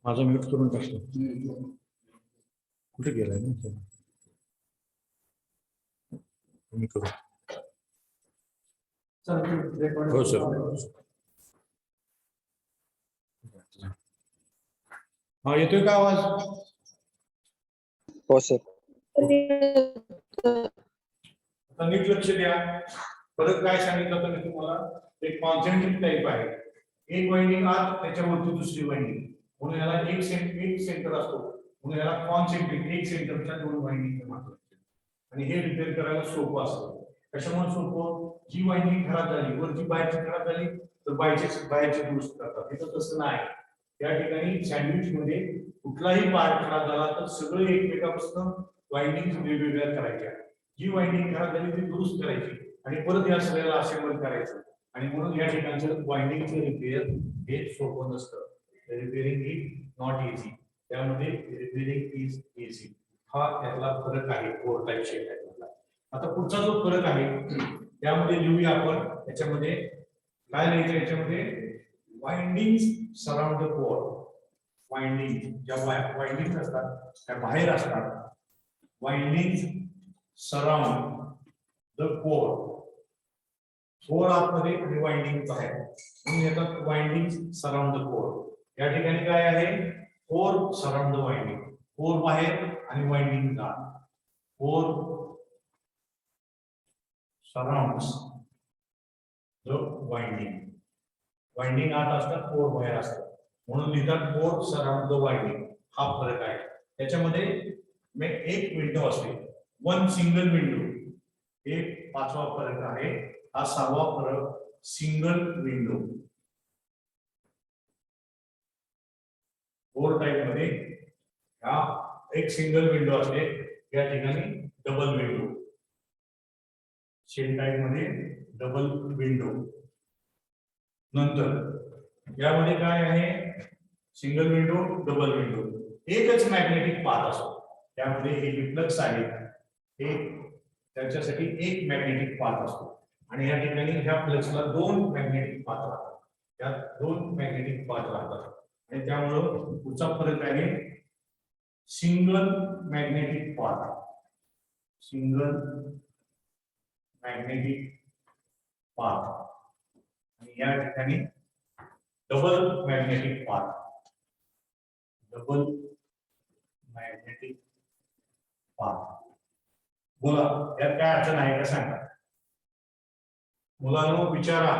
माझा म्यूट करून टाकतो. कुठे गेलाय ना मी करू. हो सर. हा येतोय का आवाज? हो सर. आता नीट लक्ष द्या. परत काय सांगितलं तर मी तुम्हाला एक कॉन्सेंट्रिक टाईप आहे. एक वाइंडिंग आत त्याच्यावरती दुसरी वाइंडिंग म्हणून याला एक सेंटर असतो म्हणून याला कॉन्सेंट्रिक एक सेंटरच्या दोन वाइंडिंग म्हणतात. आणि हे रिपेअर करायला सोपं असतं. कशामुळे सोपं? जी वाइंडिंग खराब झाली वरची बाहेरची खराब झाली तर बाहेरची दुरुस्त करतात. इथं तसं नाही. या ठिकाणी सँडविच मध्ये कुठलाही पार्ट खराब झाला तर सगळे एकमेकापासून वाइंडिंग वेगवेगळ्या करायच्या. जी वाइंडिंग खराब झाली ती दुरुस्त करायची आणि परत या सगळ्याला असेंबल करायचं. आणि म्हणून या ठिकाणचं वाइंडिंगचं रिपेअर हे सोपं नसतं. Repairing is not easy. त्यामध्ये रिपेअरिंग इज इझी. हा त्यातला फरक आहे कोर टाईप शेल टाईप मधला. आता पुढचा जो फरक आहे त्यामध्ये लिहूया आपण. त्याच्यामध्ये काय लिहायचं? याच्यामध्ये winding surround the core. Winding ज्या वाइंडिंग असतात त्या बाहेर असतात. Winding surround the core. Core आतमध्ये आणि वाइंडिंग बाहेर म्हणून येतात वाइंडिंग सराउंड द कोर. या ठिकाणी काय आहे? Core surround the winding. Core बाहेर आणि वाइंडिंग आत. Core surrounds the winding. Winding आत असतात कोर बाहेर असतात म्हणून लिहितात कोर सराउंड द वाइंडिंग. हा फरक आहे. त्याच्यामध्ये एक विंडो असते. One single window. एक पाचवा फरक आहे. हा सहावा फरक सिंगल विंडो. कोर टाइप मध्ये हा एक सिंगल विंडो असते. या ठिकाणी डबल विंडो. शेल टाइप मध्ये डबल विंडो. नंतर यामध्ये काय आहे? Single window double window. एकच मॅग्नेटिक पाथ असतो. त्यामध्ये एक रिफ्लेक्स आहे. एक त्याच्यासाठी एक मॅग्नेटिक पाथ असतो आणि या ठिकाणी ह्या फ्लक्सला दोन मॅग्नेटिक पाथ राहतात. त्यात दोन मॅग्नेटिक पाथ राहतात आणि त्यामुळे पुढचा फरक आहे single magnetic path. Single magnetic path. आणि या ठिकाणी double magnetic path. Double magnetic path. बोला यात काय अडचण आहे का सांगा. मुलांनो विचारा.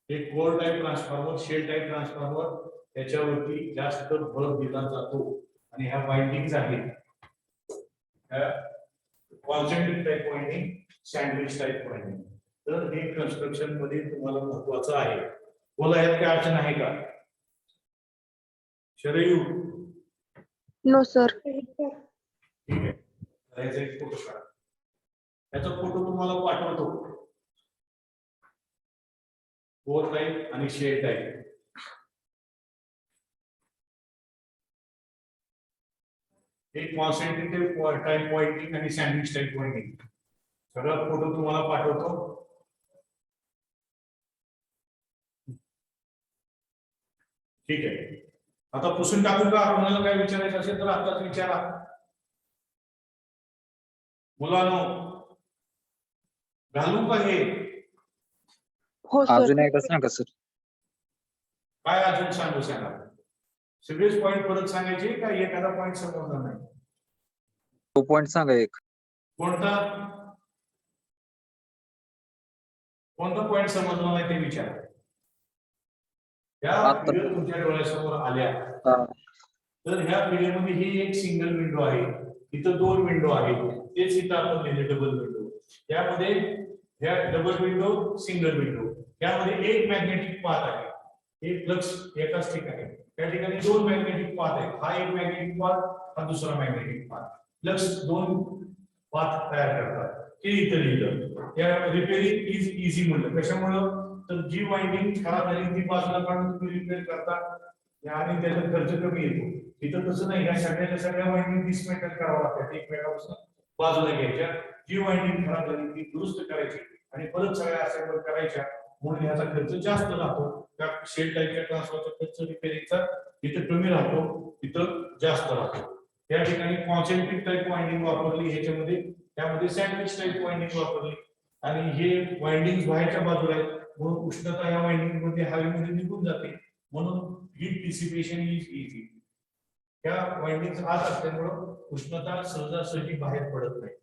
एक core type transformer shell type transformer त्याच्यावरती जास्त भर दिला जातो आणि ह्या वाइंडिंग्स आहेत. Concentric type winding, sandwich type winding. तर हे कन्स्ट्रक्शन मध्ये तुम्हाला महत्वाचं आहे. बोला यात काय अडचण आहे का? शरयू? No sir. ठीक आहे. याचा एक फोटो काढा. याचा फोटो तुम्हाला पाठवतो. कोर टाइप आणि शेल टाइप. एक कॉन्सेंट्रेटेड टाइप वाइंडिंग आणि सँडविच टाइप वाइंडिंग. सगळा फोटो तुम्हाला पाठवतो. ठीक आहे. आता पुसून टाकू का? कोणाला काय विचारायचं असेल तर आताच विचारा. मुलांनो घालू का हे? हो सर. अजून एकदा सांगा सर. काय अजून सांगू? सांगा. सगळेच पॉइंट परत सांगायचे का एखादा पॉइंट समजणार नाही? तो पॉइंट सांगा एक. कोणता कोणता पॉइंट समजला नाही ते विचारा. या व्हिडिओ तुमच्या डोळ्यासमोर आल्या तर ह्या व्हिडिओमध्ये ही एक सिंगल विंडो आहे. इथं दोन विंडो आहेत. तेच इथं आपण लिहिले डबल विंडो. त्यामध्ये ह्या डबल विंडो सिंगल विंडो. त्यामध्ये एक मॅग्नेटिक पाथ आहे. एक फ्लक्स एकाच ठिकाणी. त्या ठिकाणी दोन मॅग्नेटिक पाथ आहेत. हा एक मॅग्नेटिक पाथ, हा दुसरा मॅग्नेटिक पाथ. फ्लक्स दोन पाथ तयार करतात. ते इथं लिहिलं. त्या रिपेअरिंग इज इझी म्हणलं. कशामुळं? तर जी वाइंडिंग खराब झाली ती बाजूला काढून तुम्ही रिपेअर करता आणि त्याचा खर्च कमी येतो. इथं तसं नाही. ह्या सगळ्या वाइंडिंग डिसमेंटल करावं लागतात. एकमेकापासून बाजूला घ्यायच्या. जी वाइंडिंग खराब झाली ती दुरुस्त करायची आणि परत सगळ्या असेंबल करायच्या. म्हणून याचा खर्च जास्त राहतो. त्या शेल टाईपच्या ट्रान्सफॉर्मरचा खर्च रिपेअरिंगचा इथं कमी राहतो, तिथं जास्त राहतो. त्या ठिकाणी कॉन्सेंट्रिक टाईप वाइंडिंग वापरली, ह्याच्यामध्ये त्यामध्ये सँडविच टाईप वाइंडिंग वापरली आणि हे वाइंडिंग बाहेरच्या बाजूला आहेत म्हणून उष्णता या वाइंडिंग मध्ये हवेमध्ये निघून जाते, म्हणून हीट डिसिपेशन इज इझी. त्या वाइंडिंग आत असल्यामुळे उष्णता सहजासहजी बाहेर पडत नाही,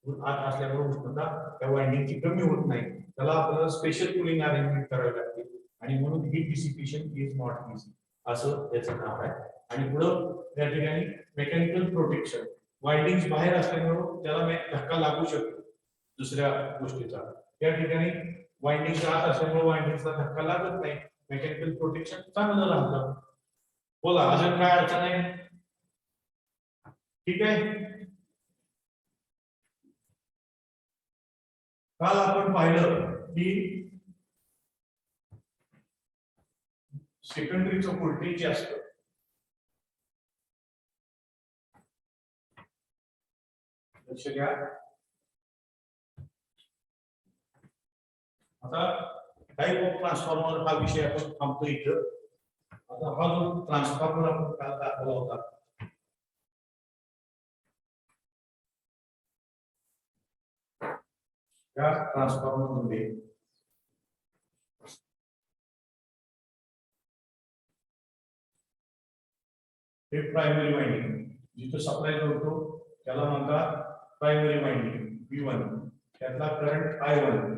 आत असल्यामुळे उष्णता त्या वाइंडिंगची कमी होत नाही, त्याला आपल्याला स्पेशल कुलिंग अरेंजमेंट करावी लागते आणि म्हणून heat dissipation is not easy असं त्याचं नाव आहे. आणि पुढं त्या ठिकाणी मेकॅनिकल प्रोटेक्शन, वाइंडिंग बाहेर असल्यामुळे त्याला धक्का लागू शकतो दुसऱ्या गोष्टीचा, त्या ठिकाणी वाइंडिंग आत असल्यामुळे वाइंडिंगचा धक्का लागत नाही, मेकॅनिकल प्रोटेक्शन चांगलं राहतं. बोला अजून काय अडचण आहे? ठीक आहे. काल आपण पाहिलं की सेकंडरीचं व्होल्टेज जे असतं लक्ष द्या. आता टाइप ऑफ ट्रान्सफॉर्मर हा विषय आपण थांबतो इथं. आता हा जो ट्रान्सफॉर्मर आपण काल दाखवला होता, या ट्रान्सफॉर्मर मध्ये हे प्रायमरी वाइंडिंग जिथं सप्लाय करतो त्याला म्हणतात प्रायमरी वाइंडिंग V1, त्यातला करंट I1,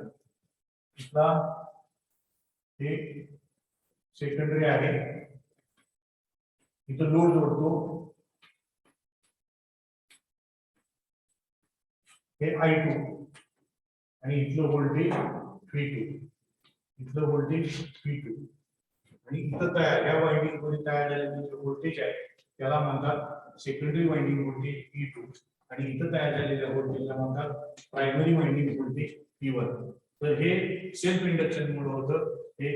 इथला हे सेकंडरी आहे, इथं लोड जोडतो, हे I2 आणि इथलं व्होल्टेज V2, इथलं व्होल्टेज V2 आणि इथं तयार या वाइंडिंग मध्ये तयार झालेलं जे व्होल्टेज आहे त्याला म्हणतात सेकंडरी वाइंडिंग व्होल्टेज V2 आणि इथं तयार झालेल्या व्होल्टेजला म्हणतात प्रायमरी वाइंडिंग व्होल्टेज V1. तर हे सेल्फ इंडक्शन मुळे होतं, हे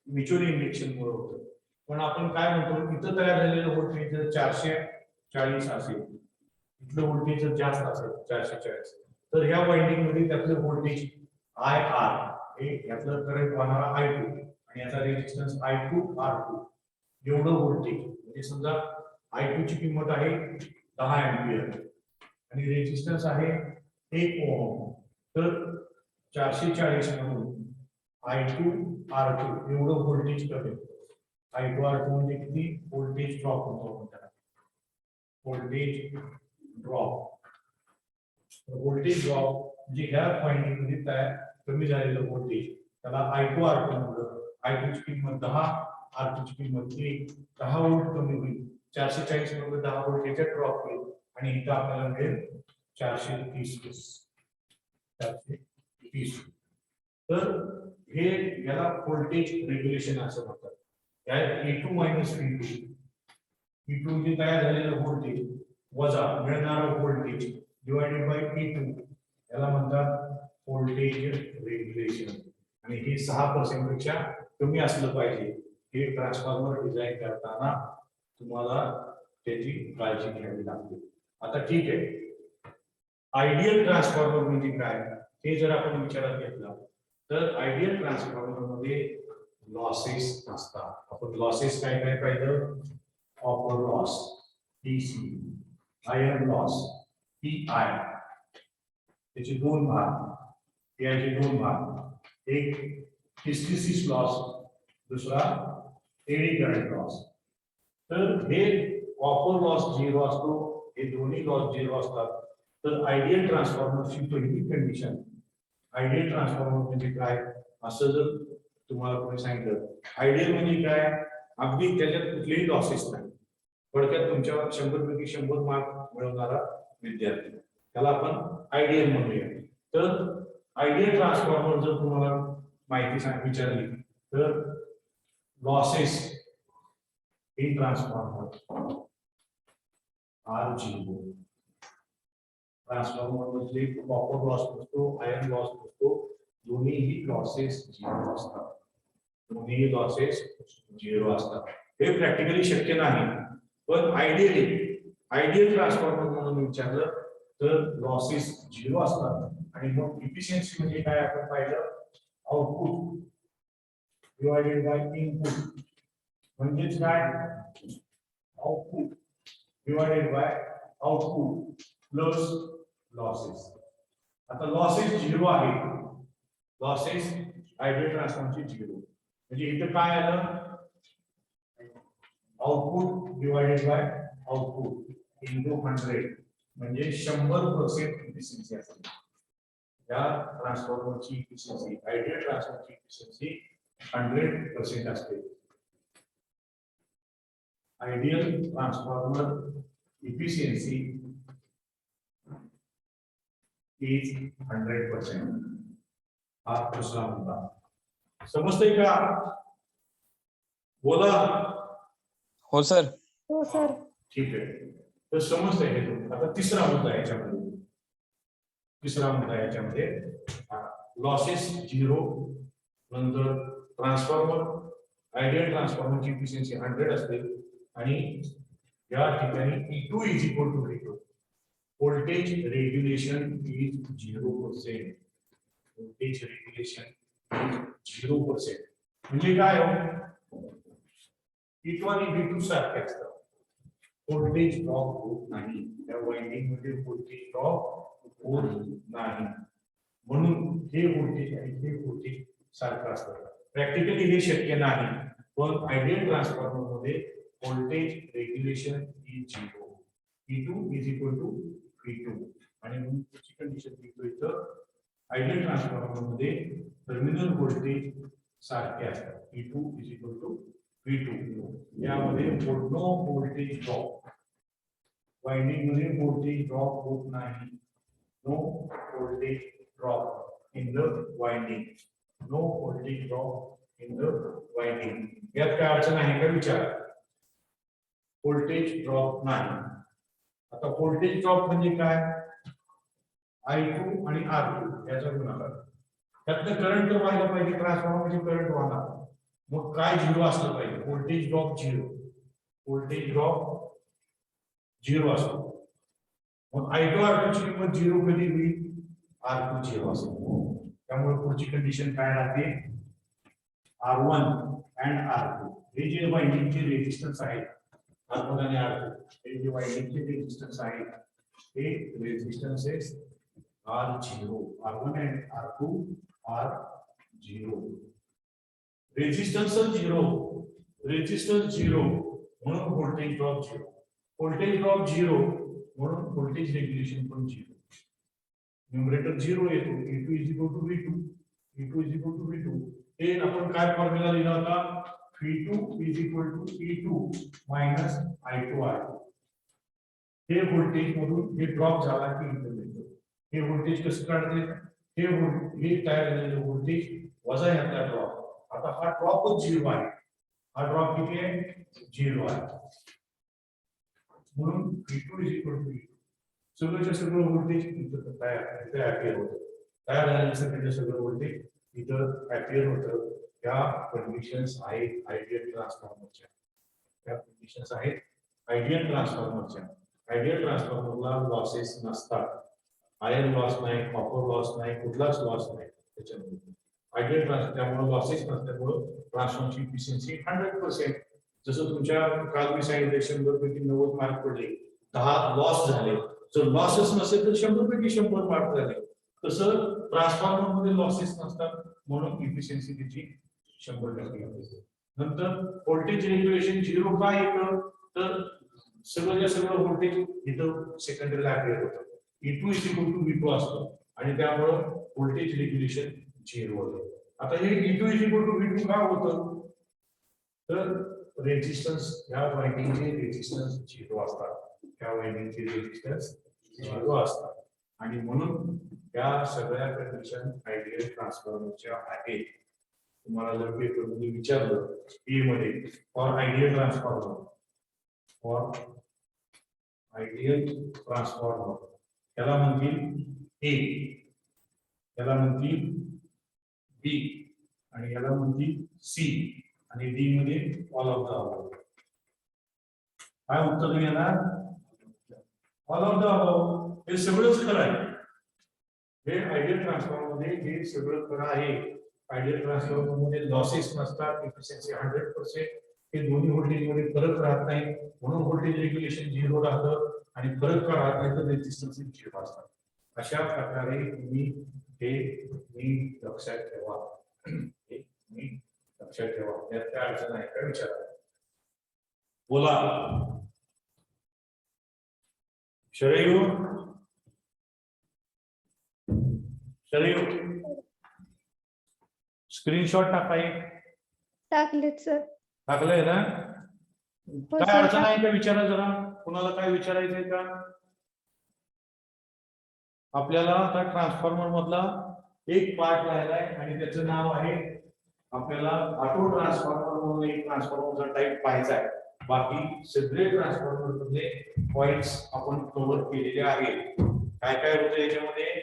म्युच्युअल इंडक्शन मुळे होतं. पण आपण काय म्हणतो, इथं तयार झालेलं व्होल्टेज जर 440 असेल, इथलं व्होल्टेज जर जास्त असेल 440, तर ह्या वाइंडिंग मध्ये त्यातलं व्होल्टेज IR हे यातलं करंट वाहणारा I2 आणि याचा रेजिस्टन्स I2 R2 एवढं व्होल्टेज, म्हणजे समजा I2 ची किंमत आहे 10 एंपियर आणि रेजिस्टन्स आहे 1 ओहम, तर 440 मधून I2 R2 एवढं व्होल्टेज कमी होतं. I2 R2 म्हणजे किती व्होल्टेज ड्रॉप होतो आपण त्याला व्होल्टेज ड्रॉप. व्होल्टेज ड्रॉप म्हणजे ह्या वाइंडिंग मध्ये तयार कमी झालेलं व्होल्टेज त्याला I2 R2 म्हणलं. I2 ची किंमत 10, R2 ची किंमत 1, 10 व्होल्ट कमी होईल, 440 मध्ये 10 व्होल्ट याच्यात ड्रॉप होईल आणि इथं आपल्याला मिळेल 430. तर हे याला व्होल्टेज रेग्युलेशन असं म्हणतात. या E2 मायनस V2, E2 म्हणजे तयार झालेलं व्होल्टेज वजा मिळणारं व्होल्टेज डिवाइडेड बाय E2 याला म्हणतात व्होल्टेज रेग्युलेशन. आणि हे 6% पेक्षा कमी असलं पाहिजे. हे ट्रान्सफॉर्मर डिझाइन करताना तुम्हाला त्याची काळजी घ्यावी लागते. आता ठीक आहे, आयडियल ट्रान्सफॉर्मर म्हणजे काय हे जर आपण विचारात घेतलं तर आयडियल ट्रान्सफॉर्मर मध्ये लॉसेस नसतात. आपण लॉसेस काय काय पाहिलं, copper loss PC, iron loss PI, त्याचे दोन भाग, PI चे दोन भाग, एक हिस्टेरिसिस लॉस, दुसरा एडी करंट लॉस. तर हे कॉपर लॉस 0 असतो, हे दोन्ही लॉस 0 असतात. तर आयडियल ट्रान्सफॉर्मरची पहिली कंडिशन, आयडियल ट्रान्सफॉर्मर म्हणजे काय असं जर तुम्हाला कोणी सांगितलं, आयडियल म्हणजे काय, अगदी त्याच्यात कुठलेही लॉसेस नाही, थोडक्यात तुमच्या 100 पैकी 100 मार्क मिळवणारा विद्यार्थी, त्याला आपण आयडियल म्हणूया. तर आयडियल ट्रान्सफॉर्मर जर तुम्हाला माहिती विचारली तर losses in transformer are 0. Transformer मध्ये कॉपर लॉस नसतो, आयर्न लॉस नसतो, दोन्हीही लॉसेस 0 असतात, दोन्ही लॉसेस 0 असतात. हे प्रॅक्टिकली शक्य नाही, पण आयडियल ट्रान्सफॉर्मर म्हणून विचारलं तर लॉसेस 0 असतात. आणि मग इफिशियन्सी म्हणजे काय आपण पाहिलं, आउटपुट डिवायडेड बाय इनपुट म्हणजेच काय output divided by output plus losses. आता लॉसेस 0 आहे, लॉसेस आयडियल ट्रान्सफॉर्मरची 0 म्हणजे इथं काय आलं output divided by output into 100 म्हणजे 100% इफिशियन्सी असेल. या ट्रान्सफॉर्मरची इफिशियन्सी आयडियल ट्रान्सफॉर्मरची इफिशियन्सी 100% असते. Ideal transformer efficiency is 100%. हा दुसरा मुद्दा समजतंय का? बोला. हो सर. हो सर. ठीक आहे, तर समजतंय हे तो. आता तिसरा मुद्दा याच्यामध्ये, तिसरा मुद्दा याच्यामध्ये लॉसेस 0, नंतर ट्रान्सफॉर्मर आयडियल ट्रान्सफॉर्मरची इफिशियन्सी 100 असते आणि या ठिकाणी E2 is equal to V2. Voltage regulation is 0%. Voltage regulation is 0%. म्हणजे काय हो E2 आणि V2 सारखे असतात. व्होल्टेज ड्रॉप होत नाही, त्या वाइंडिंग मध्ये व्होल्टेज ड्रॉप होत नाही, म्हणून हे व्होल्टेज आणि हे व्होल्टेज सारखं असतं. प्रॅक्टिकली हे शक्य नाही, पण आयडियल ट्रान्सफॉर्मर मध्ये voltage regulation is 0. E2 is equal to V2 आणि म्हणून पुढची कंडिशन लिहितो इथं आयडियल ट्रान्सफॉर्मर मध्ये टर्मिनल व्होल्टेज सारखे असतात. E2 is equal to V2. यामध्ये नो व्होल्टेज ड्रॉप, वाइंडिंग मध्ये व्होल्टेज ड्रॉप होत नाही. No voltage drop in the winding. No voltage drop in the winding. यात काय अडचण आहे का विचार? व्होल्टेज ड्रॉप नाही. आता व्होल्टेज ड्रॉप म्हणजे काय? I2 आणि R2 याचा गुणाकार. त्यातनं करंट तर व्हायला पाहिजे, ट्रान्सफॉर्मरचे करंट वाहणार. मग काय 0 असलं पाहिजे? Voltage drop 0. व्होल्टेज ड्रॉप 0 असतो. मग I2 R2 ची किंमत 0 कधी होईल? R2 0 असेल. त्यामुळे पुढची कंडिशन काय राहते? R1 अँड R2 हे जे वाइंडिंगचे रेजिस्टन्स आहेत, R1 आणि R2 हे जे वाइंडिंगचे रेजिस्टन्स आहेत, हे रेजिस्टन्सेस R0. R1 and R2 R0. Resistance 0, resistance 0 म्हणून व्होल्टेज ड्रॉप 0. व्होल्टेज ड्रॉप 0 म्हणून व्होल्टेज रेग्युलेशन पण 0. न्यूमरेटर 0 येतो. E2 is equal to V2. E2 is equal to V2. हे आपण काय फॉर्म्युला लिहिला होता? V2 is equal to E2 minus I2 R2. हे व्होल्टेज मधून हे ड्रॉप झाला की इथं येतो. हे व्होल्टेज कसं काढते? हे तयार झालेलं व्होल्टेज वजा यातला ड्रॉप. आता हा ड्रॉपच 0 आहे. हा ड्रॉप किती आहे? 0 आहे. म्हणून V2 is equal to V2. सगळं सगळं व्होल्टेज इथं तयार अपियर होतं. तयार झाल्यानंतर सगळं व्होल्टेज इथं अपियर होतं. त्या कंडिशन्स आहेत आयडियल ट्रान्सफॉर्मरच्या. त्या कंडिशन्स आहेत आयडियल ट्रान्सफॉर्मरच्या. आयडियल ट्रान्सफॉर्मरला लॉसेस नसतात. आयर्न लॉस नाही, कॉपर लॉस नाही, कुठलाच लॉस नाही त्याच्यामध्ये. आयडियल ट्रान्सफॉर्मर त्यामुळे लॉसेस नसल्यामुळे ट्रान्सफॉर्मरची इफिशियन्सी 100%. जसं तुमच्या काल मी सांगितलं 100 पैकी 90 मार्क पडले, 10 लॉस झाले. जर लॉसेस नसेल तर 100 पैकी 100 मार्क झाले. तसं ट्रान्सफॉर्मर मध्ये लॉसेस नसतात म्हणून इफिशियन्सी त्याची 100% येते. नंतर व्होल्टेज रेग्युलेशन 0 का येतं? तर सगळं व्होल्टेज इथं सेकंडरीला अपियर होतं. E2 is equal to V2 असतो आणि त्यामुळे व्होल्टेज रेग्युलेशन 0 होतं. आता हे E2 is equal to V2 का होतं? तर रेजिस्टन्स ह्या वाइंडिंगचे रेजिस्टन्स 0 असतात. त्या वाइंडिंगचे रेजिस्टन्स 0 असतात आणि म्हणून या सगळ्या कंडिशन आयडियल ट्रान्सफॉर्मरच्या आहेत. तुम्हाला जर पेपरमध्ये विचारलं ए मध्ये for ideal transformer, for ideal transformer त्याला म्हणतील ए, त्याला म्हणतील बी आणि याला म्हणतील सी आणि डी मध्ये ऑल ऑफ द अबव. काय उत्तर येणार? All of the above. हे सगळंच खरं आहे. हे आयडियल ट्रान्सफॉर्मर मध्ये हे सगळं खरं आहे. आयडियल ट्रान्सफॉर्मर मध्ये लॉसेस नसतात, एफिशियन्सी 100%. हे दोन्ही व्होल्टेज मध्ये फरक राहत नाही, म्हणून व्होल्टेज रेग्युलेशन 0 राहतं आणि फरक का राहत नाही तर रेजिस्टन्स 0 असतात. अशा प्रकारे तुम्ही हे नीट लक्षात ठेवा. हे नीट लक्षात ठेवा. त्यात काय अडचण आहे का विचारा. बोला शरयू. शरयू स्क्रीनशॉट टाकाय टाकलेत सर. टाकलंय ना. हो काय सर, अडचण आहे का विचारा जरा. कुणाला काय विचारायचंय का. आपल्याला आता ट्रान्सफॉर्मर मधला एक पार्ट राहिलाय आणि त्याचं नाव आहे, आपल्याला ऑटो ट्रान्सफॉर्मर म्हणून एक ट्रान्सफॉर्मरचा टाईप पाहायचा आहे. बाकी सगळे ट्रान्सफॉर्मर मधले पॉइंट्स आपण कव्हर केलेले आहेत. काय काय होतं याच्यामध्ये.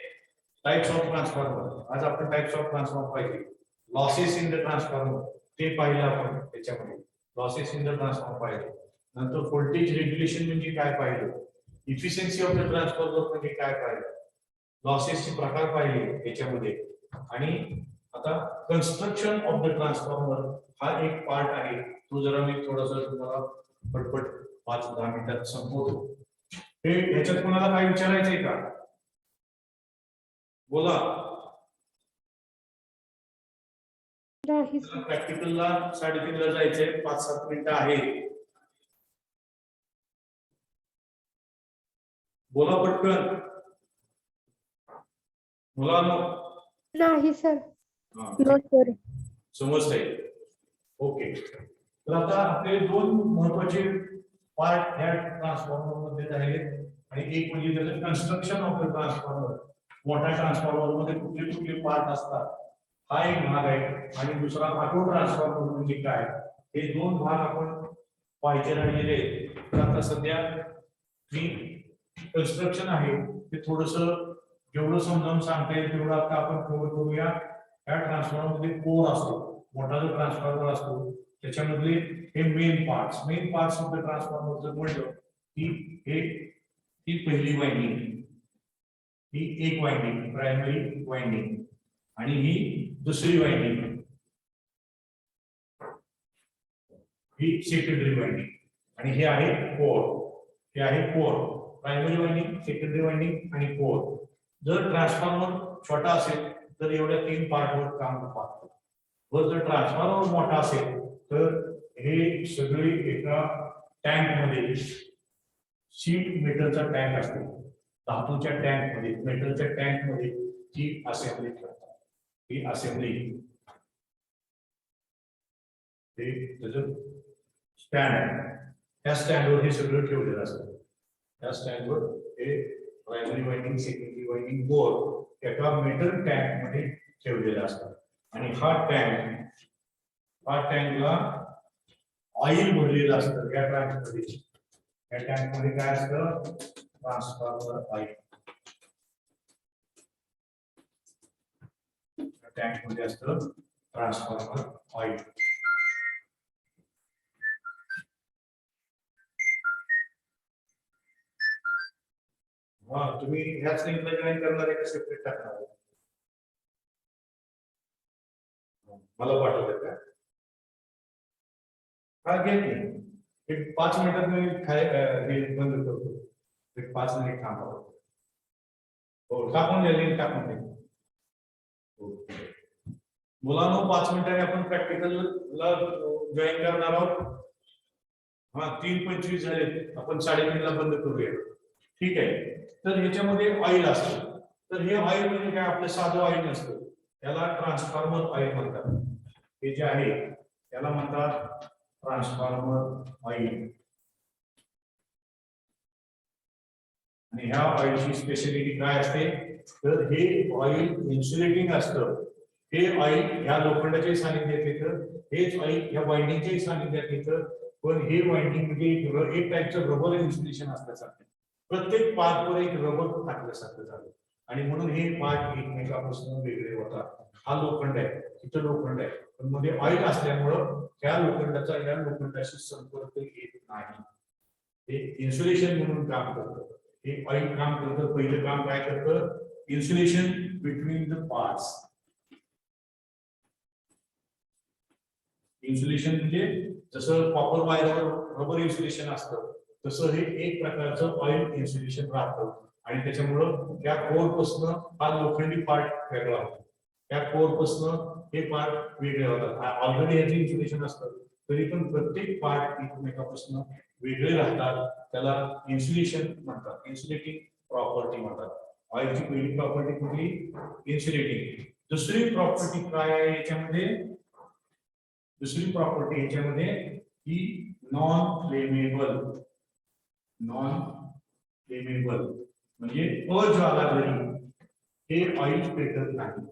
Types of transformer. आज आपण टाइप्स ऑफ ट्रान्सफॉर्मर पाहिजे. लॉसेस इन द ट्रान्सफॉर्मर ते पाहिलं आपण त्याच्यामध्ये. लॉसेस इन द ट्रान्सफॉर्मर पाहिजे. नंतर व्होल्टेज रेग्युलेशन म्हणजे काय पाहिलं. इफिशियन्सी ऑफ द ट्रान्सफॉर्मर म्हणजे काय पाहिलं. लॉसेसचे प्रकार पाहिले त्याच्यामध्ये. आणि आता कन्स्ट्रक्शन ऑफ द ट्रान्सफॉर्मर हा एक पार्ट आहे. तो जरा मी थोडासा तुम्हाला पटपट 5-10 मिनिटात संपवतो. हे ह्याच्यात कोणाला काय विचारायचंय का. बोला. नाही सर. प्रॅक्टिकलला 3:30 ला जायचंय. 5-7 मिनिटं आहे. बोला पटकन मुलांनो. नाही सर. No sir. समजतंय. ओके. तर आता आपले दोन महत्वाचे पार्ट ह्या ट्रान्सफॉर्मर मध्ये झालेत. आणि एक म्हणजे त्याचं कन्स्ट्रक्शन ऑफ द ट्रान्सफॉर्मर. मोठ्या ट्रान्सफॉर्मर मध्ये कुठले कुठले पार्ट असतात हा एक भाग आहे. आणि दुसरा ऑटो ट्रान्सफॉर्मर म्हणजे काय, हे दोन भाग आपण पाहिजे राहिलेले आहेत. तर आता सध्या मी कन्स्ट्रक्शन आहे ते थोडस जेवढं समजावून सांगता येईल तेवढं आता आपण कव्हर करूया. या ट्रान्सफॉर्मर मध्ये कोर असतो. मोठा जो ट्रान्सफॉर्मर असतो त्याच्यामधले हे main parts of the transformer जर म्हणलं की ही पहिली वाइंडिंग, ही एक वाइंडिंग प्रायमरी वाइंडिंग, आणि ही दुसरी वाइंडिंग, ही सेकंडरी वाइंडिंग, आणि हे आहे कोर. हे आहे core. Primary winding, secondary winding आणि कोर. जर ट्रान्सफॉर्मर छोटा असेल तर एवढ्या 3 पार्टवर काम पाहतो. व जर ट्रान्सफॉर्मर मोठा असेल तर हे सगळे एका टँक मध्ये, शीट मेटलचा टँक असतो, धातूच्या टँक मध्ये, मेटलच्या टँक मध्ये ही असेंबली करतात. ही असेंबली हे त्याचं स्टँड आहे. त्या स्टँडवर हे सगळं ठेवलेलं असतं. त्या स्टँडवर हे primary winding, secondary winding, core एका मेटल टँक मध्ये ठेवलेले असतात. आणि हा टँकला ऑइल भरलेलं असतं. या टँक मध्ये, या टँक मध्ये काय असतं, ट्रान्सफॉर्मर ऑइल. टँक मध्ये असतं ट्रान्सफॉर्मर ऑइल. हा तुम्ही ह्याच लिंकला जॉईन करणार आहे का सेपरेट टाकणार आहे. मला पाठवते का. हा घे की. एक 5 मिनिटात मी हे बंद करतो. एक 5 मिनिट थांबा. हो टाकून द्या, लिंक टाकून द्या. मुलांनो 5 मिनिटांनी आपण प्रॅक्टिकलला जॉईन करणार आहोत. हा 3:25 झाले. आपण 3:30 ला बंद करूया. ठीक आहे. तर ह्याच्यामध्ये ऑइल असतं. तर हे ऑइल म्हणजे काय, आपलं साधं ऑइल नसतं. त्याला ट्रान्सफॉर्मर ऑइल म्हणतात. हे जे आहे त्याला म्हणतात ट्रान्सफॉर्मर ऑइल. आणि ह्या ऑइलची स्पेशालिटी काय असते तर हे ऑइल इन्सुलेटिंग असतं. हे ऑइल ह्या लोखंडाच्या सानिध्यात येतं. हेच ऑइल ह्या वाइंडिंगच्या सानिध्यात येतं. पण हे वाइंडिंग म्हणजे एक टाईपचं रबर इन्सुलेशन असल्यासारखं. प्रत्येक पार्टवर एक रबर टाकल्यासारखं झालं. आणि म्हणून हे पार्ट एकमेकापासून वेगळे होतात. हा लोखंड आहे, इथं लोखंड आहे, पण मध्ये ऑइल असल्यामुळं त्या लोखंडाचा या लोखंडाशी संपर्क येत नाही. हे इन्सुलेशन म्हणून काम करतं. हे ऑइल काम करतं. पहिलं काम काय करतं, insulation between the parts. Insulation म्हणजे जसं कॉपर वायरवर रबर इन्सुलेशन असतं तसं हे एक प्रकारचं ऑइल इन्सुलेशन राहतं आणि त्याच्यामुळं त्या कोर पासून हा लोखंडी पार्ट वेगळा होतो. त्या कोर पासून हे पार्ट वेगळे होतात. ऑलरेडी याचं इन्सुलेशन असतं तरी पण प्रत्येक पार्ट एकमेकापासून वेगळे राहतात. त्याला इन्सुलेशन म्हणतात, इन्सुलेटिंग प्रॉपर्टी म्हणतात. ऑइलची पहिली प्रॉपर्टी कुठली? इन्सुलेटिंग. दुसरी प्रॉपर्टी काय आहे याच्यामध्ये? दुसरी प्रॉपर्टी याच्यामध्ये ही नॉन फ्लेमेबल. नॉन फ्लेमेबल म्हणजे अज्वालाग्री. हे ऑइल पेटत नाही,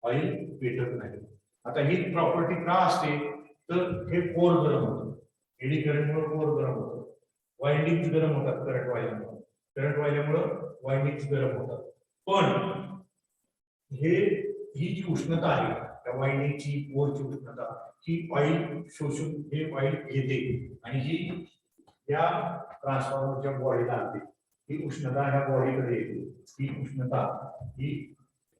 ऑइल पेटत नाही. आता ही प्रॉपर्टी का असते तर हे कोर गरम होतं, एडी करंटमुळे कोर गरम होतं, वाइंडिंग गरम होतात करंट वाहिल्यामुळे, करंट वाहिल्यामुळे वाइंडिंग गरम होतात. पण ही जी उष्णता आहे त्या वाइंडिंगची कोरची उष्णता ही ऑइल शोषून हे ऑइल घेते आणि ही या ट्रान्सफॉर्मरच्या बॉडीला आणते. ही उष्णता ह्या बॉडीकडे येते. ही उष्णता ही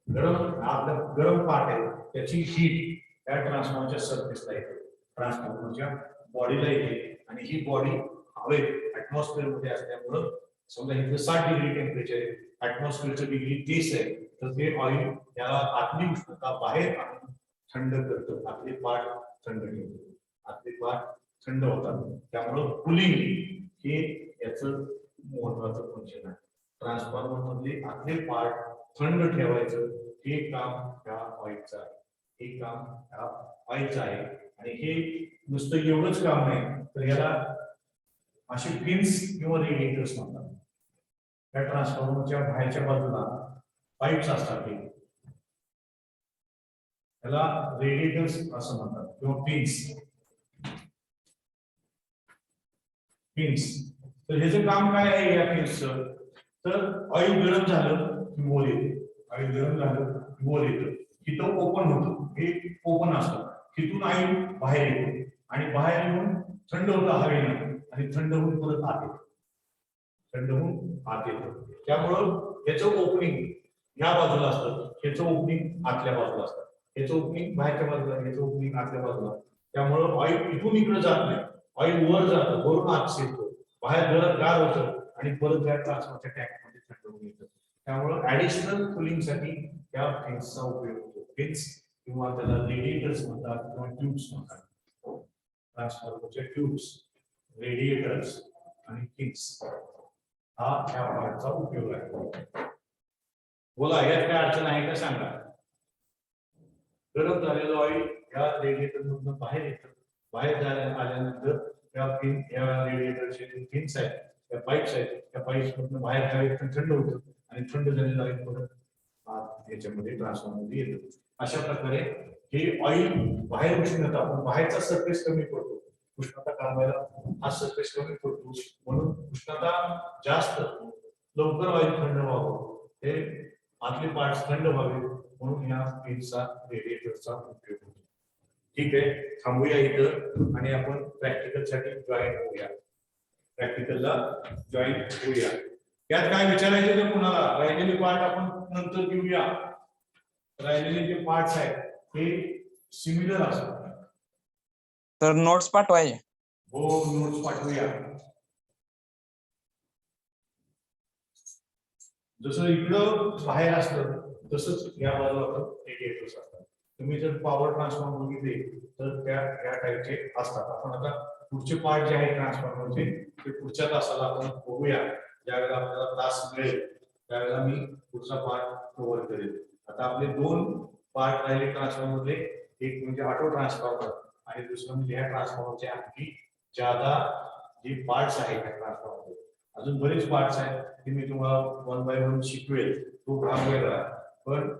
आपला गरम पार्ट आहे त्याची हीट त्या ट्रान्सफॉर्मरच्या सरफेसला येते, ट्रान्सफॉर्मरच्या बॉडीला येते आणि ही बॉडी हवेत ऍटमॉस्फिअर मध्ये असल्यामुळं समजा इथं 60 डिग्री टेम्परेचर आहे, ऍटमॉस्फिअरचं डिग्री 30 आहे, तर ते ऑइल याला आतली उष्णता बाहेर आणून थंड करतं. आपले पार्ट थंड ठेवतो, आपले पार्ट थंड होतात. त्यामुळं कुलिंग हे याचं महत्वाचं फंक्शन आहे. ट्रान्सफॉर्मर मधले आतले पार्ट थंड ठेवायचं हे काम ह्या ऑइलचं आहे, हे काम ह्या ऑइलचं आहे. आणि हे नुसतं एवढंच काम नाही तर याला असे पिन्स किंवा रेडिएटर्स म्हणतात. या ट्रान्सफॉर्मरच्या बाहेरच्या बाजूला पाईप्स असतात, त्याला रेडिएटर्स असं म्हणतात किंवा पिन्स. पिन्स तर ह्याचं काम काय आहे या पिन्सचं? तर ऑइल गरम झालं की बोल येते, ऑइल गरम झालं की बोल येतं. तिथं ओपन होतं, हे ओपन असतं, तिथून ऑइल बाहेर येतो आणि बाहेर येऊन थंड होतं हवेनं आणि थंड होऊन परत आत येतं, थंड होऊन आत येतं. त्यामुळं याचं ओपनिंग ह्या बाजूला असतं, याचं ओपनिंग आतल्या बाजूला असतं, याचं ओपनिंग बाहेरच्या बाजूला, याचं ओपनिंग आतल्या बाजूला. त्यामुळं ऑइल इथून इकडे जात नाही, ऑइल वर जातं, वरून आत शिरतो, बाहेर घरात गार होतं आणि परत त्या ट्रान्सफरच्या टँक मध्ये थंड होऊन येतं. त्यामुळं ऍडिशनल कुलिंगसाठी या फिन्सचा उपयोग होतो. फिन्स किंवा त्याला रेडिएटर्स म्हणतात किंवा ट्यूब्स म्हणतात. ट्रान्सफॉर्मरच्या ट्यूब्स, रेडिएटर्स आणि फिन्स हा या पार्टचा उपयोग आहे. बोला, यात काय अडचण आहे का सांगा? गरम झालेलं ऑइल या रेडिएटर मधून बाहेर येतं, बाहेर आल्यानंतर या रेडिएटरचे फिन्स आहेत, त्या पाईप्स आहेत, त्या पाईप्स मधून बाहेर जायचं थंड होतं आणि थंड झालेलं ऑइल परत याच्यामध्ये ट्रान्सफॉर्मर येतं. अशा प्रकारे हे ऑइल बाहेर उष्णता, पण बाहेरचा सरफेस कमी पडतो, उष्णता काढायला हा सरफेस कमी पडतो, म्हणून उष्णता जास्त लवकर ऑइल थंड व्हावं, हे आतले पार्ट्स थंड व्हावे म्हणून या फिन्सचा, रेडिएटरचा उपयोग होतो. ठीक आहे, थांबूया इथं आणि आपण प्रॅक्टिकल साठी जॉईन होऊया. प्रॅक्टिकलला जॉईन होऊया. यात काय विचारायचं ते कुणाला? राहिलेले पार्ट आपण नंतर घेऊया. राहिलेले जे पार्ट्स आहेत हे सिमिलर असतात. तर नोट्स पाठवायचे. हो, नोट्स पाठवूया. जसं इकडं बाहेर असतं तसंच या बाजूला रेडिएटर्स असतात. तुम्ही जर पॉवर ट्रान्सफॉर्मर बघितले तर त्या टाईपचे असतात. आपण आता पुढचे पार्ट जे आहे ट्रान्सफॉर्मरचे ते पुढच्या तासाला आपण बघूया. ज्यावेळेला आपल्याला तास मिळेल त्यावेळेला मी पुढचा पार्ट कव्हर करेल. आता आपले 2 पार्ट राहिले ट्रान्सफॉर्मरचे, एक म्हणजे ऑटो ट्रान्सफॉर्मर आणि दुसरं म्हणजे ह्या ट्रान्सफॉर्मरचे आणखी ज्यादा जे पार्ट्स आहेत त्या ट्रान्सफॉर्मरचे. अजून बरेच पार्ट्स आहेत ते मी तुम्हाला 1 बाय 1 शिकवेल, तो भाग वेगळा. पण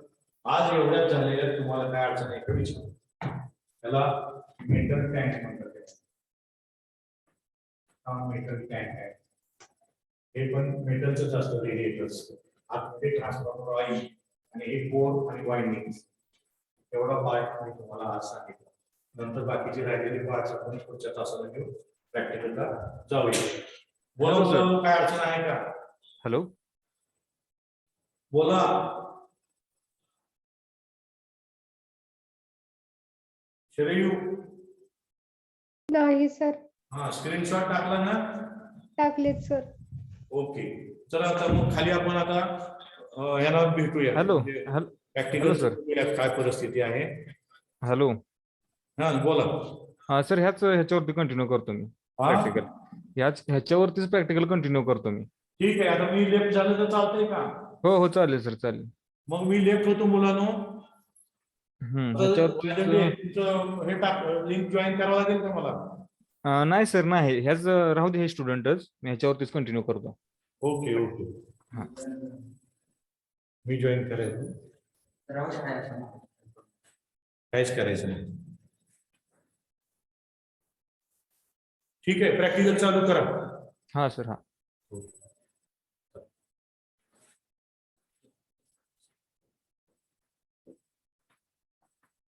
आज एवढ्याच झालेल्या तुम्हाला काय अडचण आहे का विचार. त्याला मेटल टँक म्हणतात. हा मेटल टँक आहे, हे पण मेटलचंच असतं रेडिएटर्स. आतमध्ये ट्रान्सफॉर्मर ऑइल आणि हे कोर आणि वाइंडिंग, एवढा पार्ट मी तुम्हाला आज सांगितलं. नंतर बाकीचे राहिलेले पार्ट्स आपण पुढच्या तासाला घेऊ, प्रॅक्टिकलला जाऊया. बोला, काय अडचण आहे का? हॅलो, बोला. शरयू, नाही सर. हा, स्क्रीनशॉट टाकला ना? टाकलेत सर. ओके, चला आता मग खाली आपण आता याला भेटूया. Hello practical sir. काय परिस्थिती आहे. हॅलो. हा बोला. हा सर, ह्याच्यावरती कंटिन्यू करतो मी प्रॅक्टिकल. ह्याच्यावरतीच प्रॅक्टिकल कंटिन्यू करतो मी. ठीक आहे, आता मी लेफ्ट झालं तर चालतंय का? हो चालेल सर, चालेल. मग मी लेफ्ट होतो मुलांनो. ह्याच्यावरती तुमचं हे टाक, लिंक जॉईन करावं लागेल का मला? नाही सर, नाही. ह्याच राहू दे, हे स्टुडंटच. मी ह्याच्यावरतीच कंटिन्यू करतो. Okay okay. हा. मी जॉईन करायचं. काहीच करायचं नाही. ठीक आहे, प्रॅक्टिकल चालू करा. हा सर. हा.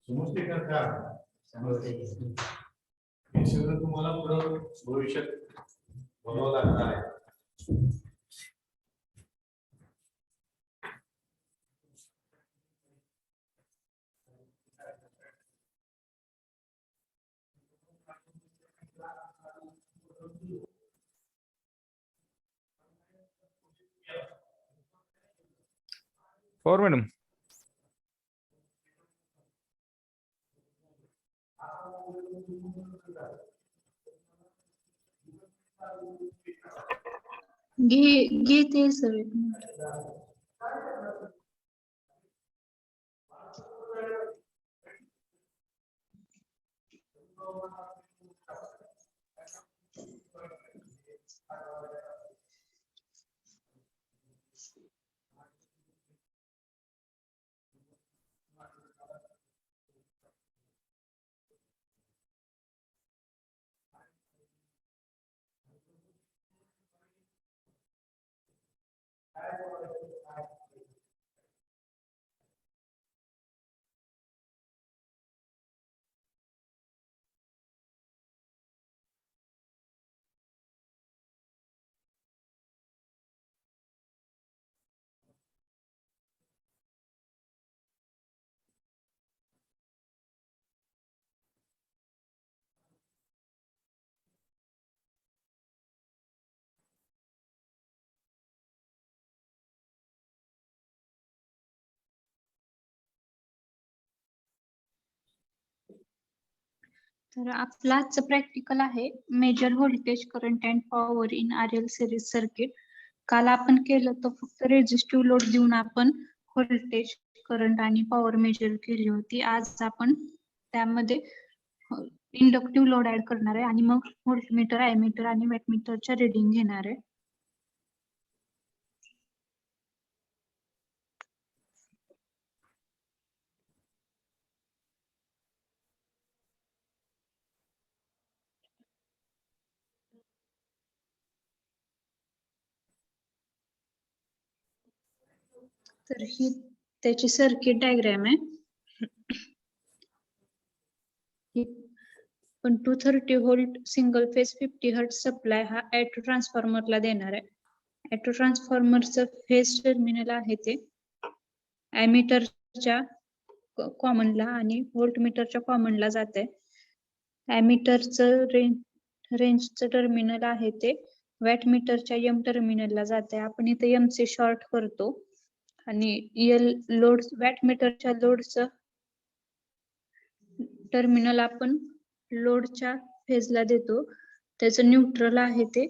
समजते का? हे सगळं तुम्हाला पुढं भविष्यात बघावं लागणार आहे. For madam. घेते सर. तर आपलं आजचं प्रॅक्टिकल आहे measure voltage current and power in RL series circuit. काल आपण केलं तर फक्त रेझिस्टिव्ह लोड देऊन आपण व्होल्टेज, करंट आणि पॉवर मेजर केली होती. आज आपण त्यामध्ये इंडक्टिव्ह लोड ऍड करणार आहे आणि मग व्होल्टमीटर, ॲमीटर आणि वॅटमीटरच्या रिडिंग घेणार आहे. तर ही त्याची सर्किट डायग्राम आहे. पण 230 volt single phase 50 hertz supply हा ऑटो ट्रान्सफॉर्मरला देणार आहे. ऑटो ट्रान्सफॉर्मरचं फेज टर्मिनल आहे ते ॲमीटरच्या कॉमनला आणि व्होल्टमीटरच्या कॉमनला जाते. ॲमीटरचं रेंजचं टर्मिनल आहे ते वॅटमीटरच्या एम टर्मिनलला जाते. आपण इथे एम चे शॉर्ट करतो आणि एल लोड वॅटमीटरच्या लोडचं टर्मिनल आपण लोडच्या फेजला देतो. त्याचं न्यूट्रल आहे ते